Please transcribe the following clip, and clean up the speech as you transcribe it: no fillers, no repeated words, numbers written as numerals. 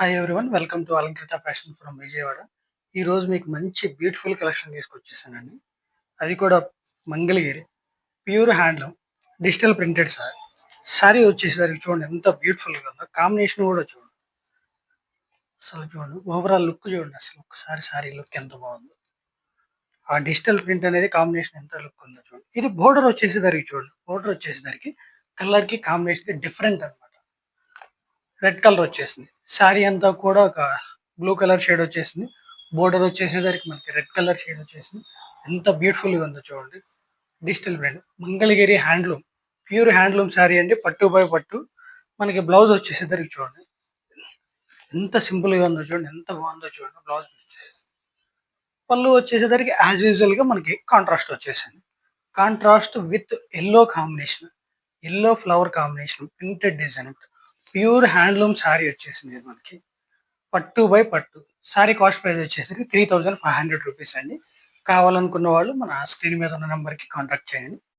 Hi everyone. Welcome to Alankrita fashion from Vijayawada. ఈరోజు మీకు మంచి బ్యూటిఫుల్ కలెక్షన్ తీసుకొచ్చేసానండి. అది కూడా Mangalagiri pure handloom digital printed sari. Sari వచ్చేసరికి చూడండి ఎంత బ్యూటిఫుల్గా ఉందో. కాంబినేషన్ కూడా చూడండి. అసలు చూడండి ఓవరాల్ లుక్ చూడండి. అసలు ఒకసారి సారీ లుక్ ఎంత బాగుందో. ఆ డిజిటల్ ప్రింట్ అనేది కాంబినేషన్ ఎంత లుక్ ఉందో చూడండి. ఇది బోర్డర్ వచ్చేసేసరికి చూడండి. బోర్డర్ వచ్చేసరికి కలర్‌కి కాంబినేషన్ డిఫరెంట్ అన్నమాట. రెడ్ కలర్ వచ్చేసింది. శారీ అంతా కూడా ఒక బ్లూ కలర్ షేడ్ వచ్చేసింది. బోర్డర్ వచ్చేసేసరికి మనకి రెడ్ కలర్ షేడ్ వచ్చేసింది. ఎంత బ్యూటిఫుల్‌గా ఉందో చూడండి. Digital print. Mangalagiri handloom. Pure handloom sari అండి. పట్టు బై పట్టు. మనకి బ్లౌజ్ వచ్చేసేసరికి చూడండి. ఎంత సింపుల్‌గా ఉందో చూడండి. ఎంత బాగుందో చూడండి బ్లౌజ్. పళ్ళు వచ్చేసేసరికి యాజ్ యూజువల్‌గా మనకి కాంట్రాస్ట్ వచ్చేసింది. Contrast with yellow combination. Yellow flower combination printed design. Pure handloom sari వచ్చేసింది ఇది మనకి. పట్టు బై పట్టు. శారీ కాస్ట్ ప్రైస్ వచ్చేసరికి రూ. 3500 అండి. కావాలనుకున్న వాళ్ళు మన స్క్రీన్ మీద ఉన్న నంబర్‌కి కాంటాక్ట్ చేయండి.